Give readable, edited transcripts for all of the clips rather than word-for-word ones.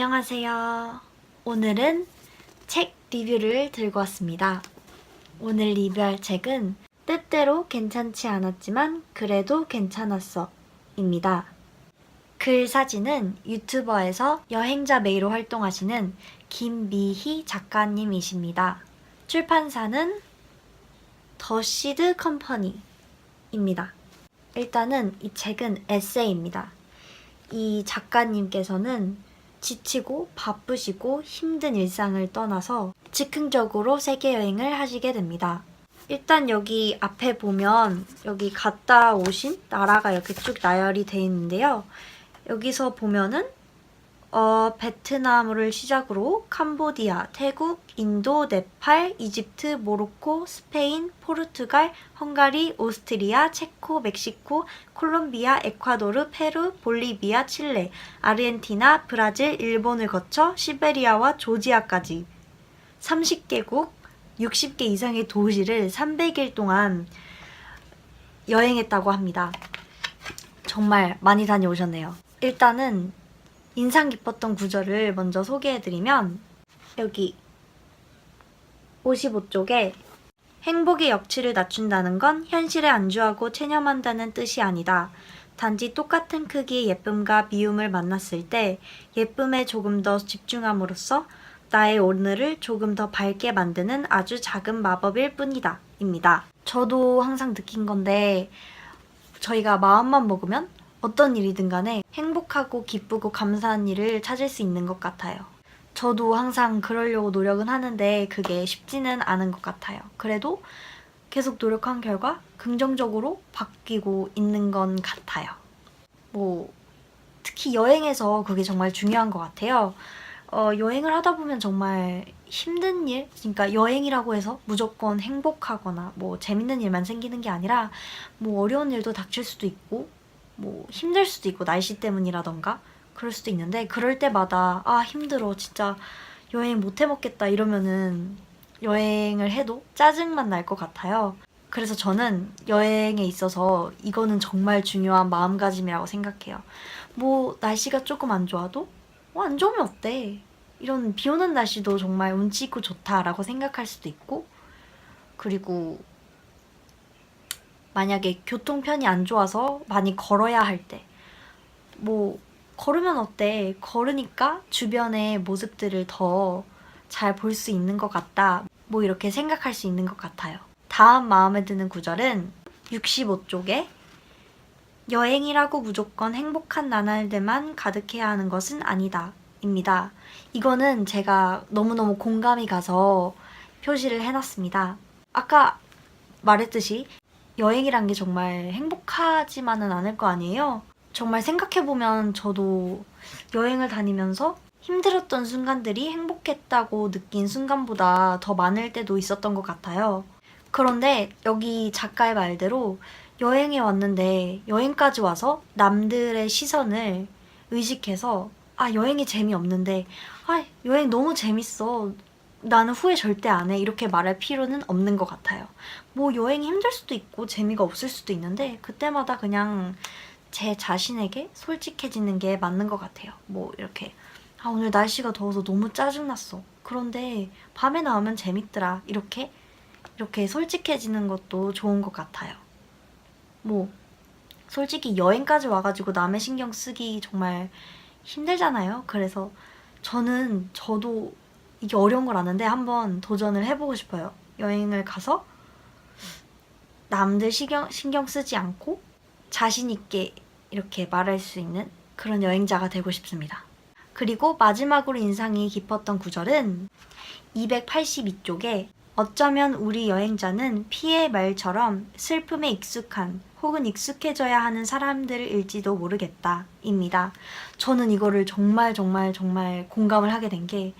안녕하세요. 오늘은 책 리뷰를 들고 왔습니다. 오늘 리뷰할 책은 때때로 괜찮지 않았지만 그래도 괜찮았어 입니다. 글 사진은 유튜버에서 여행자 메이로 활동하시는 김미희 작가님이십니다. 출판사는 더시드 컴퍼니입니다. 일단은 이 책은 에세이입니다. 이 작가님께서는 지치고 바쁘시고 힘든 일상을 떠나서 즉흥적으로 세계 여행을 하시게 됩니다. 일단 여기 앞에 보면 여기 갔다 오신 나라가 이렇게 쭉 나열이 돼 있는데요. 여기서 보면은 베트남을 시작으로 캄보디아, 태국, 인도, 네팔, 이집트, 모로코, 스페인, 포르투갈, 헝가리, 오스트리아, 체코, 멕시코, 콜롬비아, 에콰도르, 페루, 볼리비아, 칠레, 아르헨티나, 브라질, 일본을 거쳐 시베리아와 조지아까지 30개국, 60개 이상의 도시를 300일 동안 여행했다고 합니다. 정말 많이 다녀오셨네요. 일단은 인상 깊었던 구절을 먼저 소개해드리면 여기 55쪽에 행복의 역치를 낮춘다는 건 현실에 안주하고 체념한다는 뜻이 아니다. 단지 똑같은 크기의 예쁨과 미움을 만났을 때 예쁨에 조금 더 집중함으로써 나의 오늘을 조금 더 밝게 만드는 아주 작은 마법일 뿐이다. 입니다. 저도 항상 느낀 건데 저희가 마음만 먹으면 어떤 일이든 간에 행복하고 기쁘고 감사한 일을 찾을 수 있는 것 같아요. 저도 항상 그러려고 노력은 하는데 그게 쉽지는 않은 것 같아요. 그래도 계속 노력한 결과 긍정적으로 바뀌고 있는 건 같아요. 특히 여행에서 그게 정말 중요한 것 같아요. 여행을 하다 보면 정말 힘든 일, 그러니까 여행이라고 해서 무조건 행복하거나 재밌는 일만 생기는 게 아니라 어려운 일도 닥칠 수도 있고 힘들 수도 있고 날씨 때문이라던가 그럴 수도 있는데 그럴 때마다 힘들어 진짜 여행 못 해먹겠다 이러면은 여행을 해도 짜증만 날 것 같아요. 그래서 저는 여행에 있어서 이거는 정말 중요한 마음가짐이라고 생각해요. 날씨가 조금 안 좋아도 안 좋으면 어때? 이런 비 오는 날씨도 정말 운치 있고 좋다라고 생각할 수도 있고, 그리고 만약에 교통편이 안 좋아서 많이 걸어야 할 때, 걸으면 어때? 걸으니까 주변의 모습들을 더 잘 볼 수 있는 것 같다. 이렇게 생각할 수 있는 것 같아요. 다음 마음에 드는 구절은 65쪽에 여행이라고 무조건 행복한 나날들만 가득해야 하는 것은 아니다. 입니다. 이거는 제가 너무너무 공감이 가서 표시를 해놨습니다. 아까 말했듯이 여행이란 게 정말 행복하지만은 않을 거 아니에요? 정말 생각해보면 저도 여행을 다니면서 힘들었던 순간들이 행복했다고 느낀 순간보다 더 많을 때도 있었던 것 같아요. 그런데 여기 작가의 말대로 여행에 왔는데 여행까지 와서 남들의 시선을 의식해서 여행이 재미없는데 여행 너무 재밌어. 나는 후회 절대 안 해. 이렇게 말할 필요는 없는 것 같아요. 여행이 힘들 수도 있고 재미가 없을 수도 있는데 그때마다 그냥 제 자신에게 솔직해지는 게 맞는 것 같아요. 이렇게 오늘 날씨가 더워서 너무 짜증났어. 그런데 밤에 나오면 재밌더라. 이렇게 솔직해지는 것도 좋은 것 같아요. 솔직히 여행까지 와가지고 남의 신경 쓰기 정말 힘들잖아요. 그래서 저도 이게 어려운 걸 아는데 한번 도전을 해보고 싶어요. 여행을 가서 남들 신경 쓰지 않고 자신 있게 이렇게 말할 수 있는 그런 여행자가 되고 싶습니다. 그리고 마지막으로 인상이 깊었던 구절은 282쪽에 어쩌면 우리 여행자는 피의 말처럼 슬픔에 익숙한 혹은 익숙해져야 하는 사람들일지도 모르겠다 입니다. 저는 이거를 정말 공감을 하게 된 게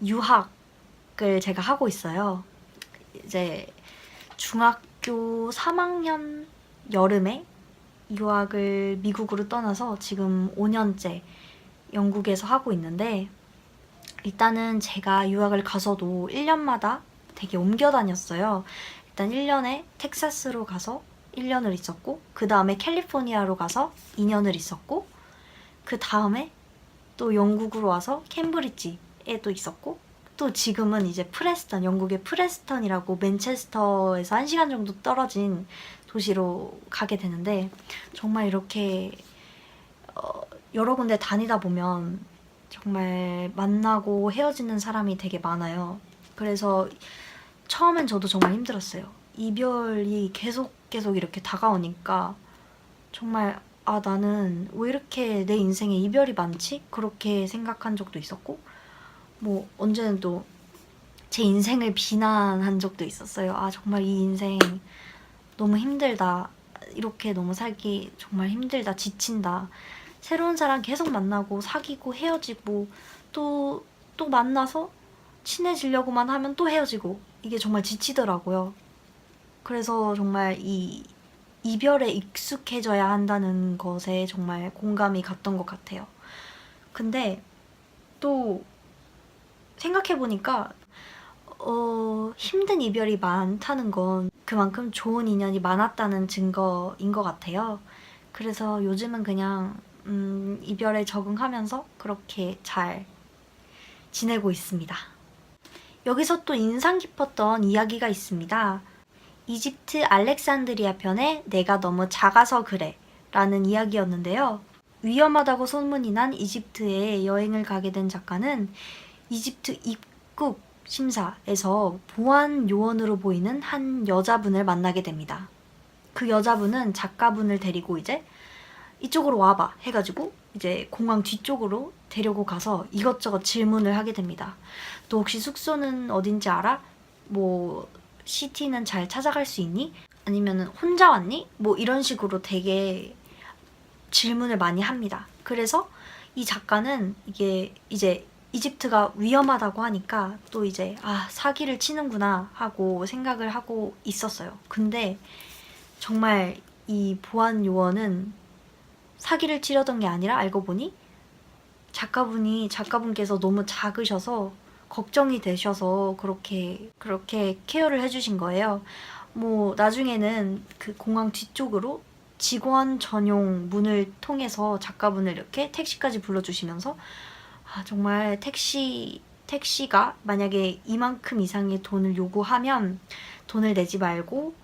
유학을 제가 하고 있어요. 이제 중학교 3학년 여름에 유학을 미국으로 떠나서 지금 5년째 영국에서 하고 있는데 일단은 제가 유학을 가서도 1년마다 되게 옮겨 다녔어요. 일단 1년에 텍사스로 가서 1년을 있었고 그 다음에 캘리포니아로 가서 2년을 있었고 그 다음에 또 영국으로 와서 캠브리지에도 있었고, 또 지금은 이제 프레스턴, 영국의 프레스턴이라고 맨체스터에서 1시간 정도 떨어진 도시로 가게 되는데, 정말 이렇게 여러 군데 다니다 보면 정말 만나고 헤어지는 사람이 되게 많아요. 그래서 처음엔 저도 정말 힘들었어요. 이별이 계속 이렇게 다가오니까 정말 나는 왜 이렇게 내 인생에 이별이 많지? 그렇게 생각한 적도 있었고, 뭐 언제는 또 제 인생을 비난한 적도 있었어요. 정말 이 인생 너무 힘들다. 이렇게 너무 살기 정말 힘들다. 지친다. 새로운 사람 계속 만나고 사귀고 헤어지고 또 만나서 친해지려고만 하면 또 헤어지고, 이게 정말 지치더라고요. 그래서 정말 이 이별에 익숙해져야 한다는 것에 정말 공감이 갔던 것 같아요. 근데 또 생각해보니까 힘든 이별이 많다는 건 그만큼 좋은 인연이 많았다는 증거인 것 같아요. 그래서 요즘은 그냥 이별에 적응하면서 그렇게 잘 지내고 있습니다. 여기서 또 인상 깊었던 이야기가 있습니다. 이집트 알렉산드리아 편의 내가 너무 작아서 그래 라는 이야기였는데요. 위험하다고 소문이 난 이집트에 여행을 가게 된 작가는 이집트 입국 심사에서 보안 요원으로 보이는 한 여자분을 만나게 됩니다. 그 여자분은 작가분을 데리고 이제 이쪽으로 와봐 해가지고 이제 공항 뒤쪽으로 데리고 가서 이것저것 질문을 하게 됩니다. 너 혹시 숙소는 어딘지 알아? 뭐 시티는 잘 찾아갈 수 있니? 아니면 혼자 왔니? 뭐 이런 식으로 되게 질문을 많이 합니다. 그래서 이 작가는 이게 이제 이집트가 위험하다고 하니까 또 이제 사기를 치는구나 하고 생각을 하고 있었어요. 근데 정말 이 보안 요원은 사기를 치려던 게 아니라 알고 보니 작가분께서 너무 작으셔서 걱정이 되셔서 그렇게 케어를 해주신 거예요. 뭐 나중에는 그 공항 뒤쪽으로 직원 전용 문을 통해서 작가분을 이렇게 택시까지 불러주시면서 정말 택시가 만약에 이만큼 이상의 돈을 요구하면 돈을 내지 말고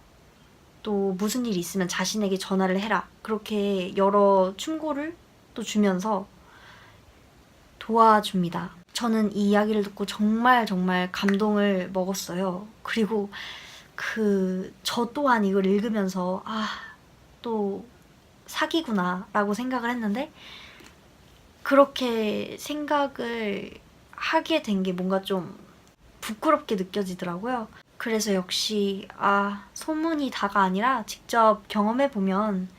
또 무슨 일이 있으면 자신에게 전화를 해라. 그렇게 여러 충고를 또 주면서 도와줍니다. 저는 이 이야기를 듣고 정말 감동을 먹었어요. 그리고 저 또한 이걸 읽으면서 또 사기구나 라고 생각을 했는데, 그렇게 생각을 하게 된 게 뭔가 좀 부끄럽게 느껴지더라고요. 그래서 역시 소문이 다가 아니라 직접 경험해보면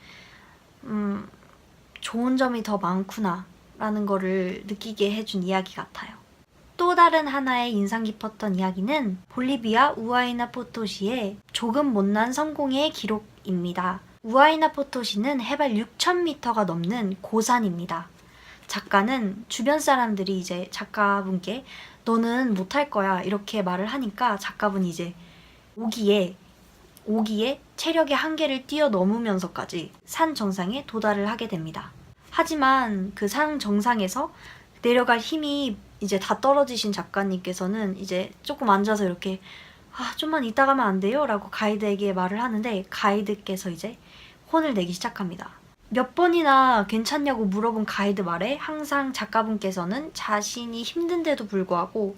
좋은 점이 더 많구나 라는 거를 느끼게 해준 이야기 같아요. 또 다른 하나의 인상 깊었던 이야기는 볼리비아 우아이나 포토시의 조금 못난 성공의 기록입니다. 우아이나 포토시는 해발 6,000m가 넘는 고산입니다. 작가는 주변 사람들이 이제 작가분께 너는 못할 거야 이렇게 말을 하니까 작가분이 이제 오기에 체력의 한계를 뛰어넘으면서까지 산 정상에 도달을 하게 됩니다. 하지만 그 산 정상에서 내려갈 힘이 이제 다 떨어지신 작가님께서는 이제 조금 앉아서 이렇게 좀만 이따 가면 안 돼요? 라고 가이드에게 말을 하는데, 가이드께서 이제 혼을 내기 시작합니다. 몇 번이나 괜찮냐고 물어본 가이드 말에 항상 작가분께서는 자신이 힘든데도 불구하고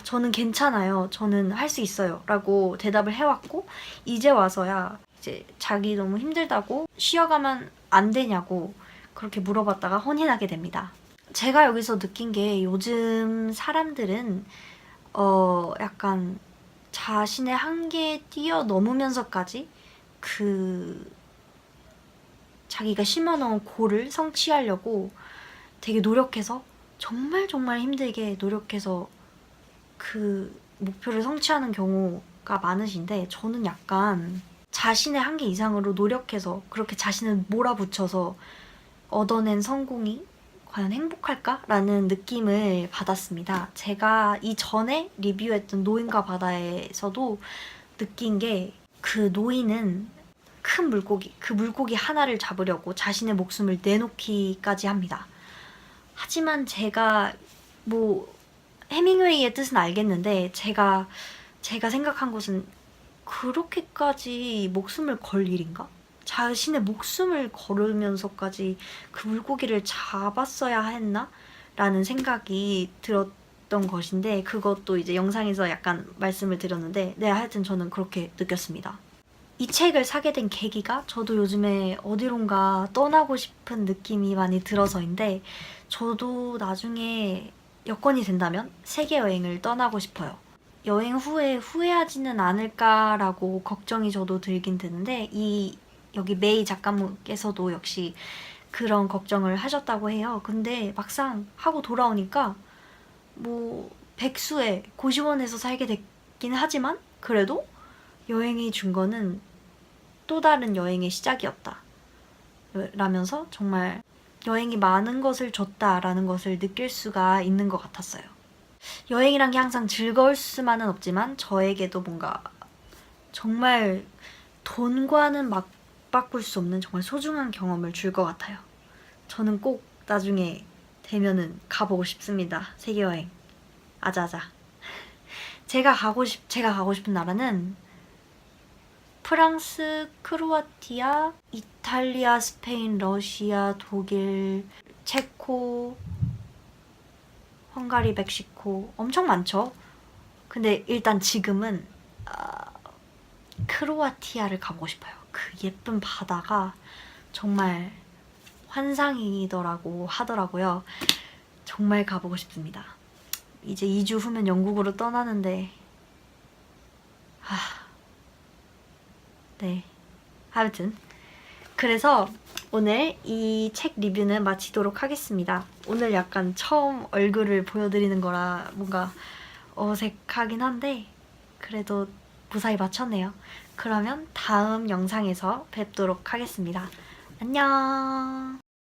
저는 괜찮아요. 저는 할 수 있어요. 라고 대답을 해왔고, 이제 와서야 이제 자기 너무 힘들다고 쉬어가면 안 되냐고 그렇게 물어봤다가 혼이 나게 됩니다. 제가 여기서 느낀 게 요즘 사람들은 약간 자신의 한계에 뛰어넘으면서까지 자기가 심어놓은 골을 성취하려고 되게 노력해서 정말 힘들게 노력해서 그 목표를 성취하는 경우가 많으신데, 저는 약간 자신의 한계 이상으로 노력해서 그렇게 자신을 몰아붙여서 얻어낸 성공이 과연 행복할까? 라는 느낌을 받았습니다. 제가 이전에 리뷰했던 노인과 바다에서도 느낀 게, 그 노인은 큰 물고기, 그 물고기 하나를 잡으려고 자신의 목숨을 내놓기까지 합니다. 하지만 제가 뭐 해밍웨이의 뜻은 알겠는데 제가 생각한 것은 그렇게까지 목숨을 걸 일인가? 자신의 목숨을 걸으면서까지 그 물고기를 잡았어야 했나? 라는 생각이 들었던 것인데 그것도 이제 영상에서 약간 말씀을 드렸는데 네, 하여튼 저는 그렇게 느꼈습니다. 이 책을 사게 된 계기가 저도 요즘에 어디론가 떠나고 싶은 느낌이 많이 들어서인데 저도 나중에 여건이 된다면 세계 여행을 떠나고 싶어요. 여행 후에 후회하지는 않을까라고 걱정이 저도 들긴 드는데 여기 메이 작가분께서도 역시 그런 걱정을 하셨다고 해요. 근데 막상 하고 돌아오니까 뭐 백수에 고시원에서 살게 됐긴 하지만 그래도 여행이 준 거는 또 다른 여행의 시작이었다. 라면서 정말 여행이 많은 것을 줬다라는 것을 느낄 수가 있는 것 같았어요. 여행이란 게 항상 즐거울 수만은 없지만 저에게도 뭔가 정말 돈과는 맞바꿀 수 없는 정말 소중한 경험을 줄 것 같아요. 저는 꼭 나중에 되면은 가보고 싶습니다. 세계여행. 아자아자. 제가 가고 싶은 나라는 프랑스, 크로아티아, 이탈리아, 스페인, 러시아, 독일, 체코, 헝가리, 멕시코 엄청 많죠. 근데 일단 지금은 크로아티아를 가보고 싶어요. 그 예쁜 바다가 정말 환상이더라고 하더라고요. 정말 가보고 싶습니다. 이제 2주 후면 영국으로 떠나는데 네. 아무튼 그래서 오늘 이 책 리뷰는 마치도록 하겠습니다. 오늘 약간 처음 얼굴을 보여드리는 거라 뭔가 어색하긴 한데 그래도 무사히 마쳤네요. 그러면 다음 영상에서 뵙도록 하겠습니다. 안녕.